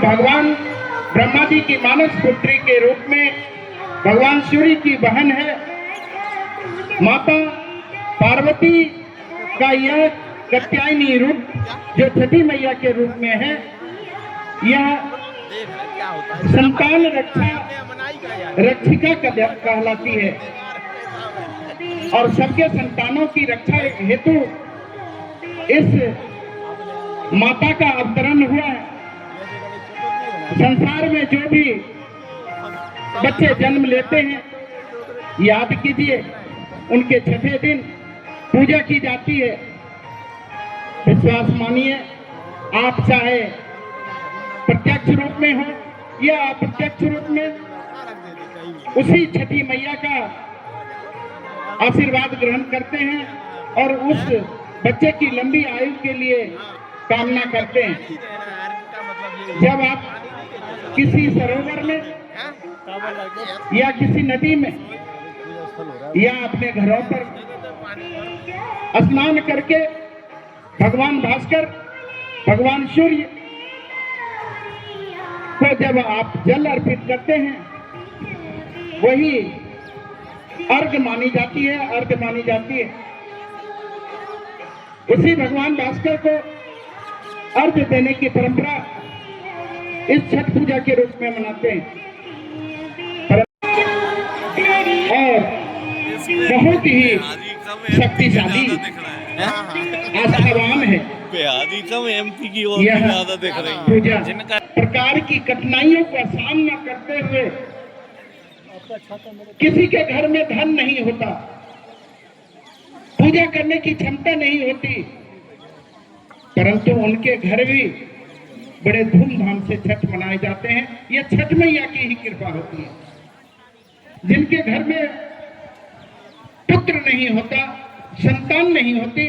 भगवान ब्रह्मा जी की मानस पुत्री के रूप में भगवान सूर्य की बहन है। माता पार्वती का यह कात्यायनी रूप जो छठी मैया के रूप में है, यह संतान रक्षिका कहलाती है और सबके संतानों की रक्षा हेतु इस माता का अवतरण हुआ है। संसार में जो भी बच्चे जन्म लेते हैं, याद कीजिए उनके छठे दिन पूजा की जाती है। विश्वास मानिए, आप चाहे प्रत्यक्ष रूप में हो या अप्रत्यक्ष रूप में, उसी छठी मैया का आशीर्वाद ग्रहण करते हैं और उस बच्चे की लंबी आयु के लिए कामना करते हैं। जब आप किसी सरोवर में या किसी नदी में या अपने घरों पर स्नान करके भगवान भास्कर, भगवान सूर्य को जब आप जल अर्पित करते हैं, वही अर्घ मानी जाती है, अर्घ मानी जाती है। उसी भगवान भास्कर को अर्घ देने की परंपरा इस छठ पूजा के रूप में मनाते हैं और बहुत ही शक्तिशाली आस्थावान है। एमपी की ओर यह ज्यादा दिख रही है। पूजा प्रकार की कठिनाइयों का सामना करते हुए, किसी के घर में धन नहीं होता, पूजा करने की क्षमता नहीं होती, परंतु उनके घर भी बड़े धूमधाम से छठ मनाए जाते हैं। यह छठ मैया की ही कृपा होती है। जिनके घर में पुत्र नहीं होता, संतान नहीं होती,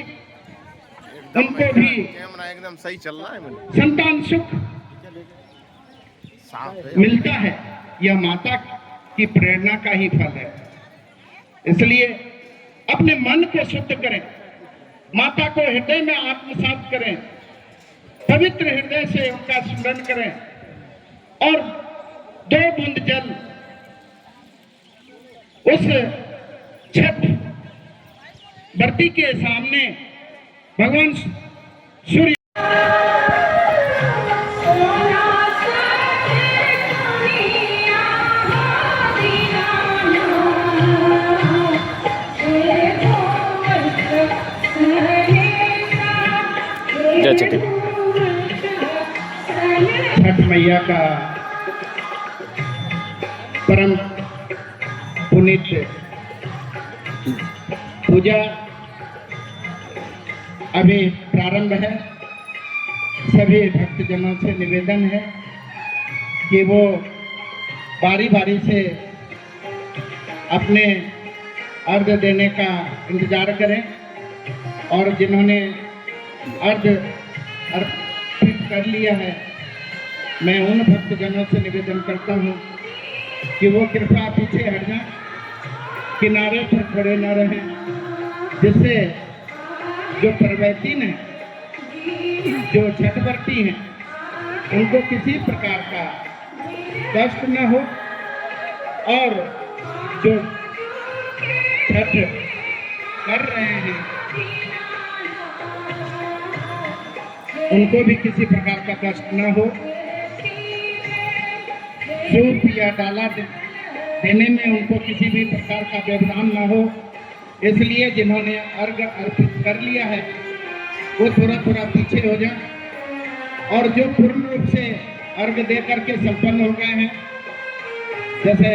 उनको भी एकदम सही चल रहा है, संतान सुख मिलता है। यह माता की प्रेरणा का ही फल है। इसलिए अपने मन को शुद्ध करें, माता को हृदय में आत्मसात करें, पवित्र हृदय से उनका स्मरण करें और 2 बूंद जल उस छठ बर्ती के सामने भगवान सूर्य छठ मैया का परम पुनीत पूजा अभी प्रारंभ है। सभी भक्तजनों से निवेदन है कि वो बारी बारी से अपने अर्घ देने का इंतजार करें और जिन्होंने अर्घ अर्पित कर लिया है, मैं उन भक्तजनों से निवेदन करता हूँ कि वो कृपया पीछे हट जाएं, किनारे पर खड़े न रहें, जिससे जो परवैतीन है, जो छठवर्ती हैं, उनको किसी प्रकार का कष्ट न हो और जो छठ कर रहे हैं उनको भी किसी प्रकार का कष्ट न हो। सूप या डाला देने में उनको किसी भी प्रकार का व्यवधान न हो। इसलिए जिन्होंने अर्घ अर्पित कर लिया है वो थोड़ा थोड़ा पीछे हो जाए और जो पूर्ण रूप से अर्घ दे करके संपन्न हो गए हैं, जैसे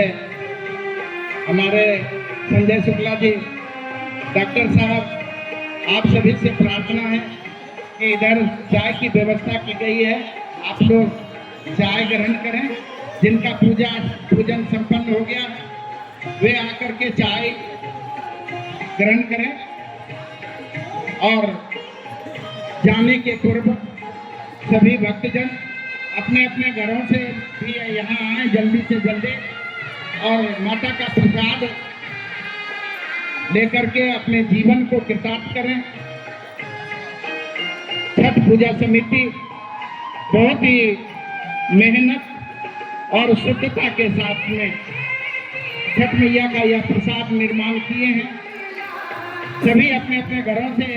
हमारे संजय शुक्ला जी, डॉक्टर साहब, आप सभी से प्रार्थना है कि इधर चाय की व्यवस्था की गई है, आप लोग चाय ग्रहण करें। जिनका पूजन संपन्न हो गया वे आकर के चाय ग्रहण करें और जाने के पूर्व सभी भक्तजन अपने अपने घरों से भी यहाँ आए जल्दी से जल्दी और माता का प्रसाद लेकर के अपने जीवन को कृतार्थ करें। छठ पूजा समिति बहुत ही मेहनत और शुद्धता के साथ में छठ मैया का यह प्रसाद निर्माण किए हैं। सभी अपने अपने घरों से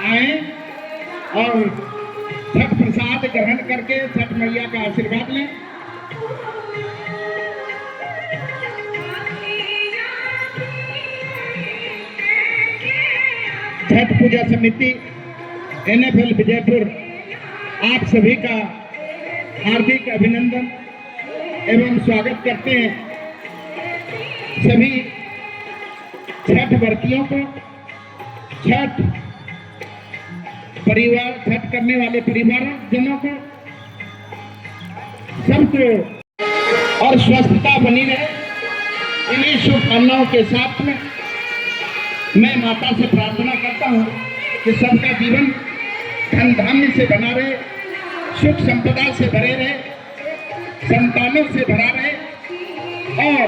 आए और छठ प्रसाद ग्रहण करके छठ मैया का आशीर्वाद लें। छठ पूजा समिति NFL विजयपुर आप सभी का हार्दिक अभिनंदन एवं स्वागत करते हैं। सभी छठ व्रतियों को, छठ परिवार, छठ करने वाले परिवारजनों को, सबको और स्वस्थता बनी रहे, इन्हीं शुभकामनाओं के साथ में मैं माता से प्रार्थना करता हूँ कि सबका जीवन धन धान्य से बना रहे, सुख संपदा से भरे रहे, संतानों से भरा रहे और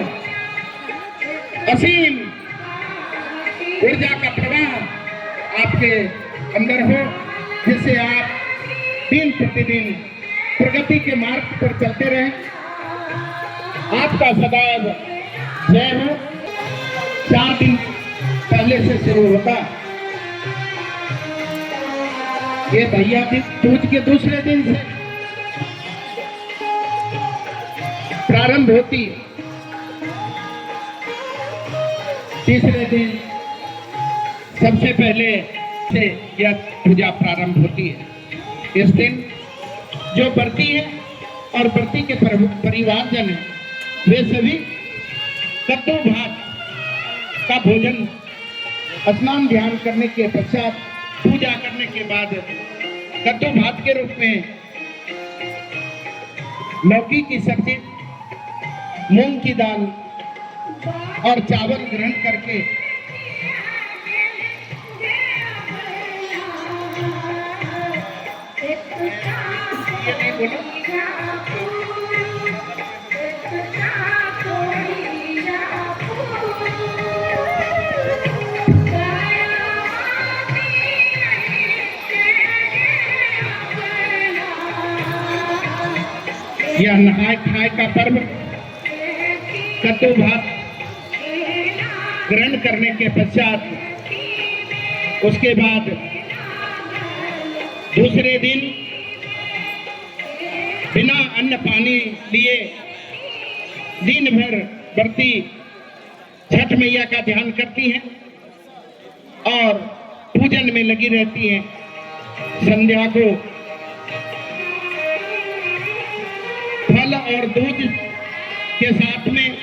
असीम ऊर्जा का प्रवाह आपके अंदर हो, जिससे आप दिन प्रतिदिन प्रगति के मार्ग पर चलते रहें। आपका सदैव जय हो। 4 दिन पहले से शुरू होता, ये भैया भी पूज के दूसरे दिन से प्रारंभ होती, तीसरे दिन सबसे पहले से यह पूजा प्रारंभ होती है। इस दिन जो व्रती है और व्रती के परिवारजन है, वे सभी कद्दू भात का भोजन स्नान ध्यान करने के पश्चात, पूजा करने के बाद कद्दू भात के रूप में लौकी की सब्जी, मूंग की दाल और चावल ग्रहण करके यह नहाय खाए का पर्व कद्दू भात ग्रहण करने के पश्चात, उसके बाद दूसरे दिन बिना अन्न पानी लिए दिन भर व्रती छठ मैया का ध्यान करती हैं और पूजन में लगी रहती हैं। संध्या को फल और दूध के साथ में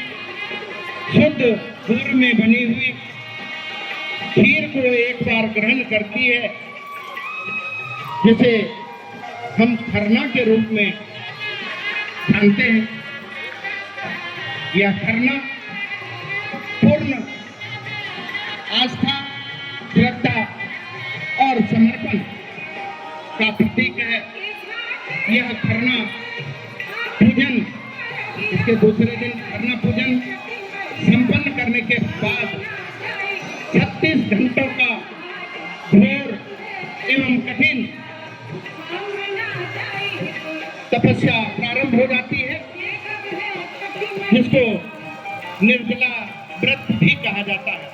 शुद्ध गुड़ में बनी हुई खीर को एक बार ग्रहण करती है, जिसे हम खरना के रूप में जानते हैं। यह खरना पूर्ण आस्था, श्रद्धा और समर्पण का प्रतीक है। यह खरना पूजन, इसके दूसरे दिन खरना पूजन संपन्न करने के बाद 36 घंटों का घोर एवं कठिन तपस्या प्रारंभ हो जाती है, जिसको निर्जला व्रत भी कहा जाता है।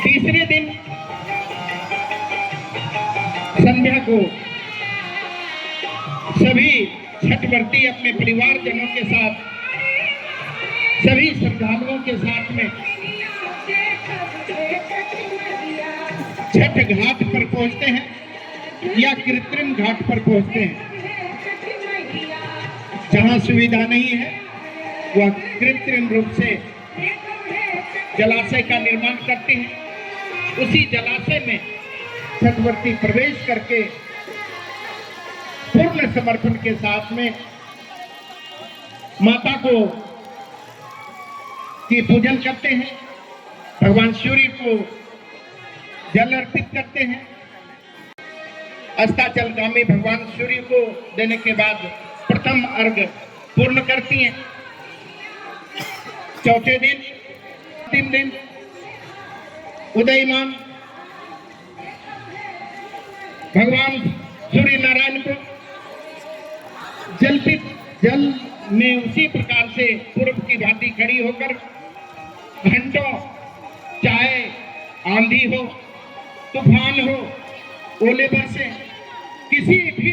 तीसरे दिन संध्या को सभी छठव्रती अपने परिवारजनों के साथ, सभी श्रद्धालुओं के साथ में छठ घाट पर पहुंचते हैं या कृत्रिम घाट पर पहुंचते हैं। जहां सुविधा नहीं है, वह कृत्रिम रूप से जलाशय का निर्माण करते हैं। उसी जलाशय में छठव्रती प्रवेश करके पूर्ण समर्पण के साथ में माता को की पूजन करते हैं, भगवान सूर्य को जल अर्पित करते हैं। अस्ताचलगामी भगवान सूर्य को देने के बाद प्रथम अर्घ पूर्ण करती हैं। चौथे दिन अंतिम दिन उदयमान भगवान सूर्य नारायण को जल में उसी प्रकार से पूर्व की भांति खड़ी होकर घंटों, चाहे आंधी हो, तूफान हो, ओले बरसे, किसी भी